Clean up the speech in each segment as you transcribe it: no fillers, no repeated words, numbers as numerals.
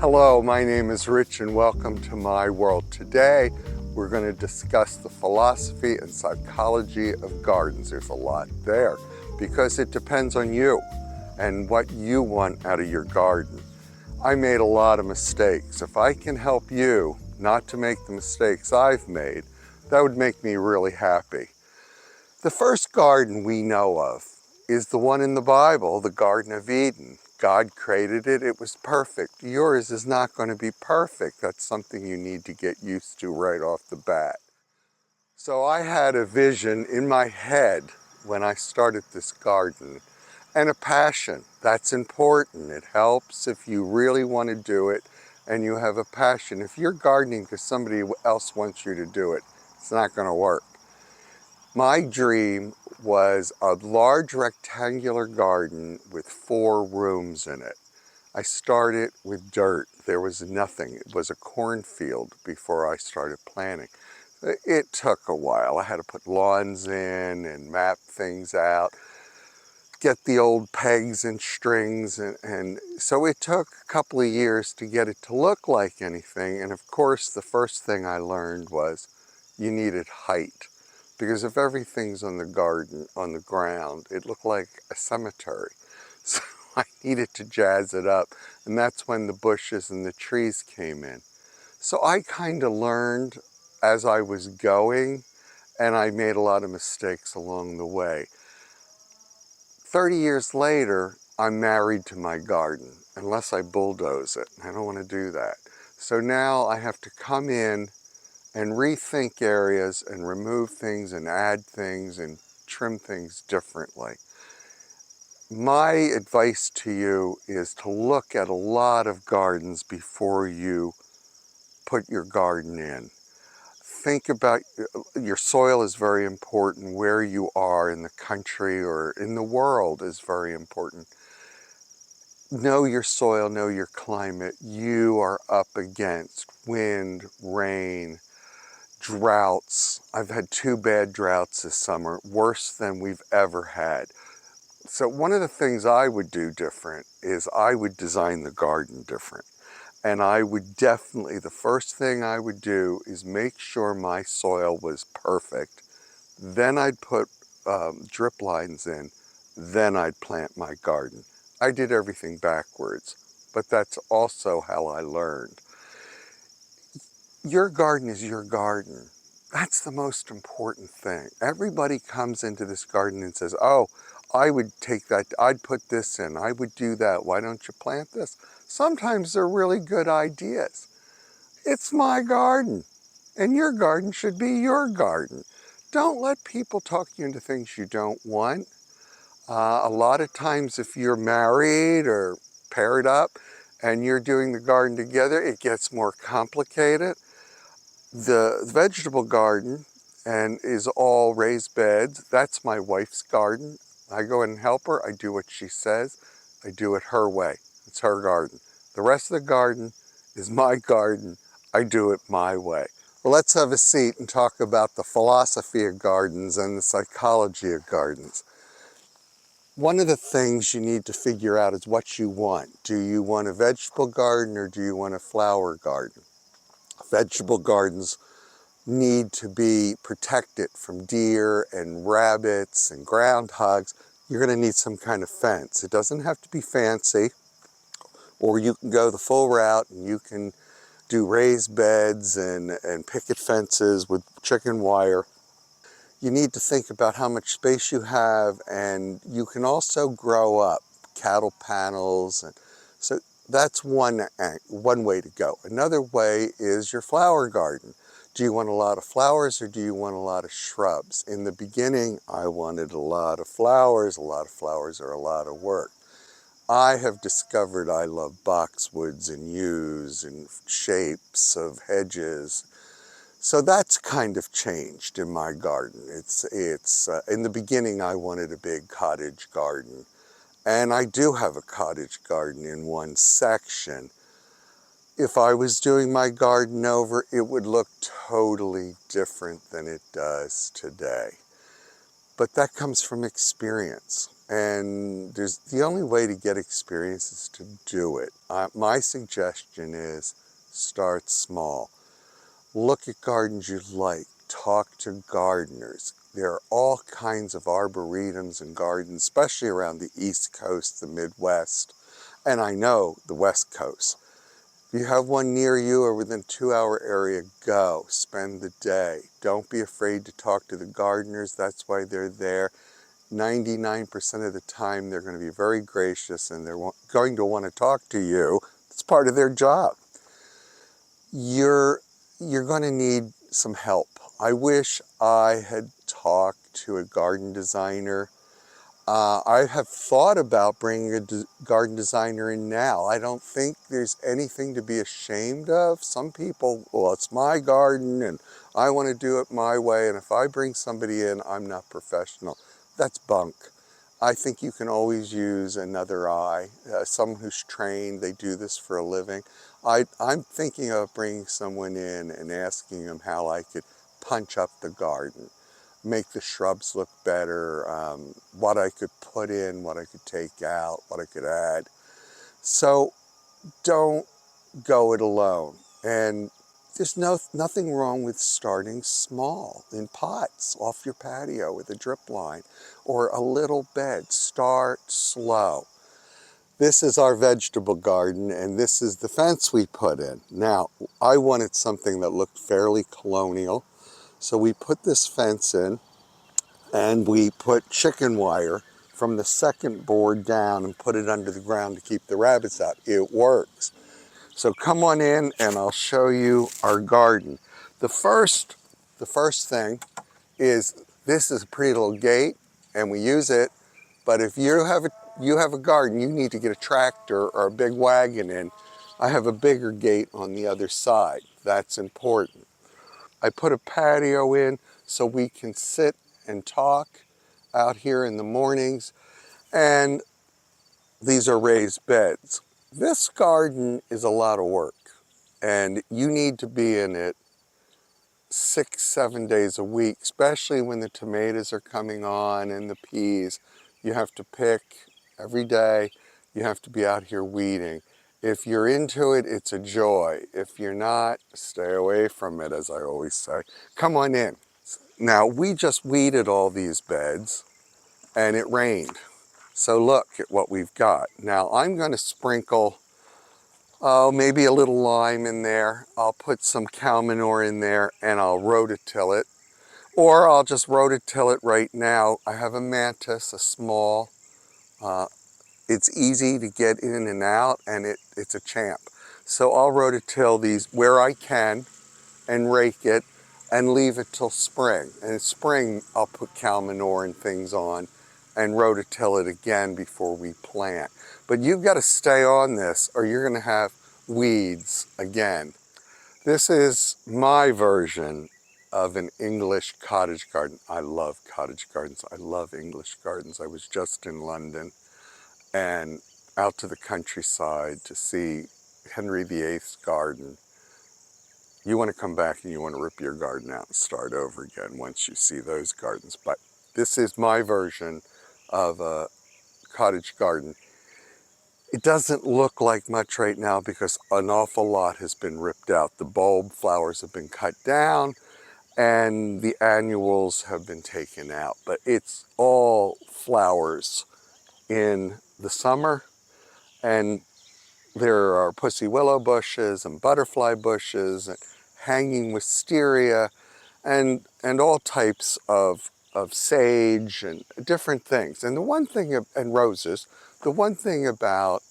Hello, my name is Rich and welcome to my world. Today we're going to discuss the philosophy and psychology of gardens. There's a lot there because it depends on you and what you want out of your garden. I made a lot of mistakes. If I can help you not to make the mistakes I've made, that would make me really happy. The first garden we know of is the one in the Bible, the Garden of Eden. God created it, it was perfect. Yours is not going to be perfect. That's something you need to get used to right off the bat. So I had a vision in my head when I started this garden, and a passion. That's important. It helps if you really want to do it and you have a passion. If you're gardening because somebody else wants you to do it, it's not going to work. My dream was a large rectangular garden with 4 rooms in it. I started with dirt. There was nothing. It was a cornfield before I started planting. It took a while. I had to put lawns in and map things out, get the old pegs and strings, and so it took a couple of years to get it to look like anything. And of course, the first thing I learned was you needed height. Because if everything's on the garden, on the ground, it looked like a cemetery. So I needed to jazz it up. And that's when the bushes and the trees came in. So I kind of learned as I was going, and I made a lot of mistakes along the way. 30 years later, I'm married to my garden, unless I bulldoze it. I don't want to do that. So now I have to come in and rethink areas and remove things and add things and trim things differently. My advice to you is to look at a lot of gardens before you put your garden in. Think about your soil is very important. Where you are in the country or in the world is very important. Know your soil, know your climate. You are up against wind, rain, droughts. I've had 2 bad droughts this summer, worse than we've ever had. So one of the things I would do different is I would design the garden different. And I would definitely, the first thing I would do is make sure my soil was perfect. Then I'd put drip lines in. Then I'd plant my garden. I did everything backwards, but that's also how I learned. Your garden is your garden. That's the most important thing. Everybody comes into this garden and says, oh, I would take that, I'd put this in, I would do that, why don't you plant this? Sometimes they're really good ideas. It's my garden, and your garden should be your garden. Don't let people talk you into things you don't want. A lot of times if you're married or paired up and you're doing the garden together, it gets more complicated. The vegetable garden and is all raised beds. That's my wife's garden. I go in and help her. I do what she says. I do it her way. It's her garden. The rest of the garden is my garden. I do it my way. Well, let's have a seat and talk about the philosophy of gardens and the psychology of gardens. One of the things you need to figure out is what you want. Do you want a vegetable garden or do you want a flower garden? Vegetable gardens need to be protected from deer and rabbits and groundhogs. You're going to need some kind of fence. It doesn't have to be fancy, or you can go the full route and you can do raised beds and picket fences with chicken wire. You need to think about how much space you have, and you can also grow up cattle panels. And so that's one way to go. Another way is your flower garden. Do you want a lot of flowers or do you want a lot of shrubs? In the beginning, I wanted a lot of flowers. A lot of flowers are a lot of work. I have discovered I love boxwoods and yews and shapes of hedges. So that's kind of changed in my garden. In the beginning, I wanted a big cottage garden. And I do have a cottage garden in one section. If I was doing my garden over, it would look totally different than it does today. But that comes from experience. And the only way to get experience is to do it. My suggestion is start small. Look at gardens you like. Talk to gardeners. There are all kinds of arboretums and gardens, especially around the East Coast, the Midwest, and I know the West Coast. If you have one near you or within a 2-hour area, go. Spend the day. Don't be afraid to talk to the gardeners. That's why they're there. 99% of the time, they're going to be very gracious and they're going to want to talk to you. It's part of their job. You're going to need some help. I wish I had talked to a garden designer. I have thought about bringing a garden designer in now. I don't think there's anything to be ashamed of. Some people, well, it's my garden and I want to do it my way, and if I bring somebody in, I'm not professional. That's bunk. I think you can always use another eye, someone who's trained, they do this for a living. I'm thinking of bringing someone in and asking them how I could punch up the garden, make the shrubs look better, what I could put in, what I could take out, what I could add. So don't go it alone. And there's nothing wrong with starting small in pots off your patio with a drip line or a little bed. Start slow. This is our vegetable garden, and this is the fence we put in. Now, I wanted something that looked fairly colonial, so we put this fence in, and we put chicken wire from the second board down and put it under the ground to keep the rabbits out. It works. So come on in and I'll show you our garden. The first thing is, this is a pretty little gate and we use it, but if you have a garden, you need to get a tractor or a big wagon in. I have a bigger gate on the other side. That's important. I put a patio in so we can sit and talk out here in the mornings, and these are raised beds. This garden is a lot of work, and you need to be in it 6-7 days a week, especially when the tomatoes are coming on and the peas. You have to pick every day. You have to be out here weeding. If you're into it, it's a joy. If you're not, stay away from it, as I always say. Come on in. Now, we just weeded all these beds and it rained. So look at what we've got. Now I'm going to sprinkle, maybe a little lime in there. I'll put some cow manure in there and I'll rototill it. Or I'll just rototill it right now. I have a mantis, a small. It's easy to get in and out, and it's a champ. So I'll rototill these where I can and rake it and leave it till spring. And in spring, I'll put cow manure and things on and rototill it again before we plant. But you've got to stay on this or you're going to have weeds again. This is my version of an English cottage garden. I love cottage gardens. I love English gardens. I was just in London and out to the countryside to see Henry VIII's garden. You want to come back and you want to rip your garden out and start over again once you see those gardens. But this is my version of a cottage garden. It doesn't look like much right now because an awful lot has been ripped out. The bulb flowers have been cut down and the annuals have been taken out. But it's all flowers in the summer, and there are pussy willow bushes and butterfly bushes and hanging wisteria and all types of sage and different things. And the one thing, and roses, the one thing about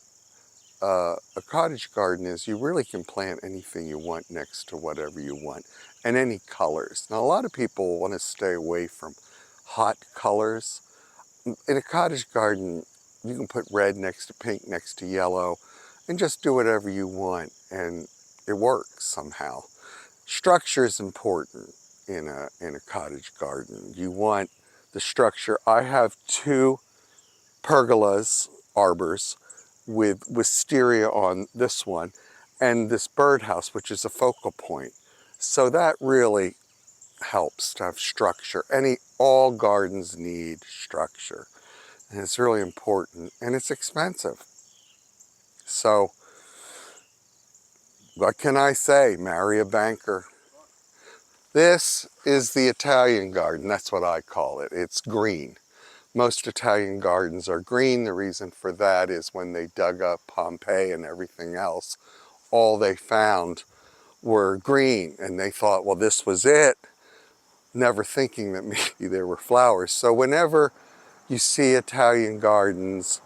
a cottage garden is you really can plant anything you want next to whatever you want, and any colors. Now, a lot of people want to stay away from hot colors. In a cottage garden, you can put red next to pink, next to yellow, and just do whatever you want, and it works somehow. Structure is important in a cottage garden. You want the structure. I have 2 pergolas, arbors, with wisteria on this one, and this birdhouse, which is a focal point. So that really helps to have structure. All gardens need structure. And it's really important, and it's expensive. So what can I say? Marry a banker. This is the Italian garden. That's what I call it. It's green. Most Italian gardens are green. The reason for that is when they dug up Pompeii and everything else, all they found were green, and they thought, well, this was it, never thinking that maybe there were flowers. So whenever you see Italian gardens,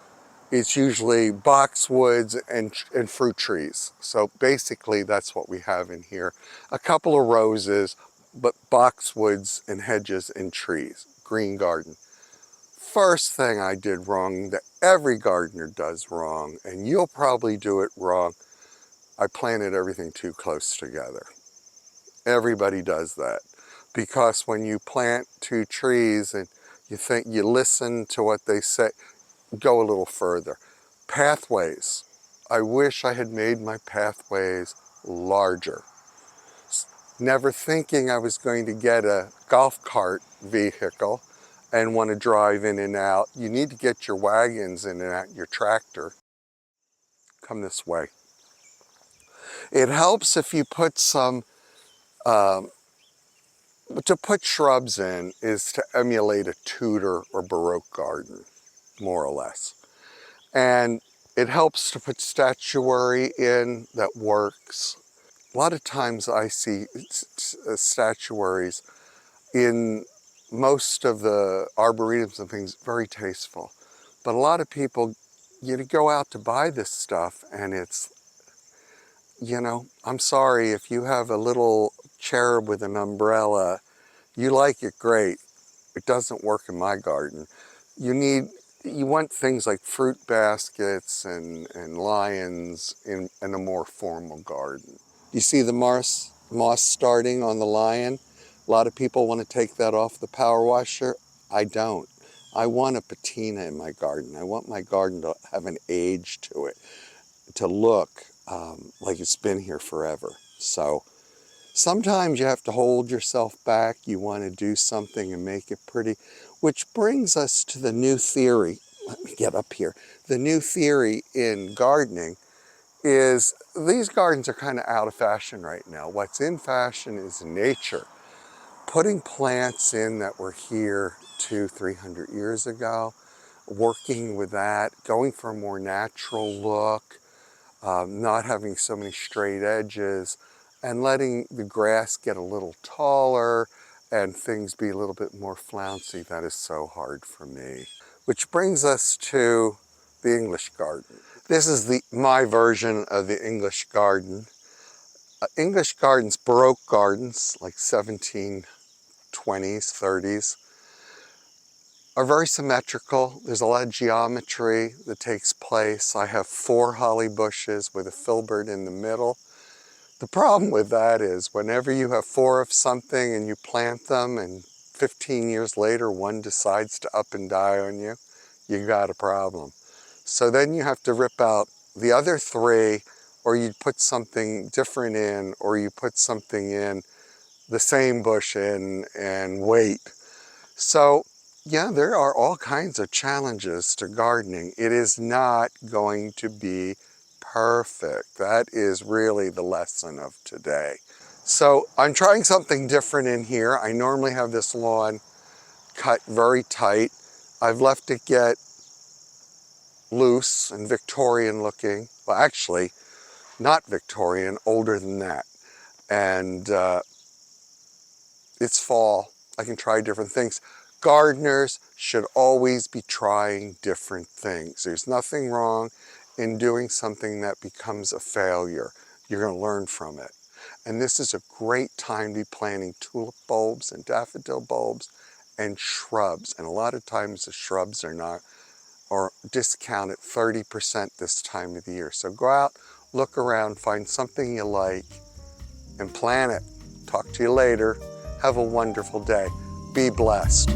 it's usually boxwoods and fruit trees. So basically that's what we have in here. A couple of roses, but boxwoods and hedges and trees. Green garden. First thing I did wrong that every gardener does wrong, and you'll probably do it wrong, I planted everything too close together. Everybody does that. Because when you plant two trees and you listen to what they say, go a little further. Pathways. I wish I had made my pathways larger. Never thinking I was going to get a golf cart vehicle and want to drive in and out. You need to get your wagons in and out, your tractor. Come this way. It helps if you put some, to put shrubs in is to emulate a Tudor or Baroque garden, more or less. And it helps to put statuary in that works. A lot of times I see statuaries in most of the arboretums and things very tasteful. But a lot of people, you go out to buy this stuff and it's, I'm sorry, if you have a little cherub with an umbrella, you like it, great. It doesn't work in my garden. You want things like fruit baskets and lions in a more formal garden. You see the moss starting on the lion? A lot of people want to take that off the power washer. I don't. I want a patina in my garden. I want my garden to have an age to it, to look like it's been here forever. So sometimes you have to hold yourself back. You want to do something and make it pretty, which brings us to the new theory. Let me get up here. The new theory in gardening is these gardens are kind of out of fashion right now. What's in fashion is nature. Putting plants in that were here 200-300 years ago, working with that, going for a more natural look, not having so many straight edges, and letting the grass get a little taller and things be a little bit more flouncy. That is so hard for me. Which brings us to the English garden. This is my version of the English garden. English gardens, Baroque gardens, like 1720s, 30s, are very symmetrical. There's a lot of geometry that takes place. I have 4 holly bushes with a filbert in the middle. The problem with that is whenever you have 4 of something and you plant them and 15 years later one decides to up and die on you, you got a problem. So then you have to rip out the other 3, or you put something different in, or you put something in the same bush in and wait. So yeah, there are all kinds of challenges to gardening. It is not going to be perfect. That is really the lesson of today. So I'm trying something different in here. I normally have this lawn cut very tight. I've left it get loose and Victorian looking. Well, actually, not Victorian, older than that. And it's fall. I can try different things. Gardeners should always be trying different things. There's nothing wrong in doing something that becomes a failure. You're going to learn from it. And this is a great time to be planting tulip bulbs and daffodil bulbs and shrubs. And a lot of times the shrubs are discounted 30% this time of the year. So go out, look around, find something you like, and plant it. Talk to you later. Have a wonderful day. Be blessed.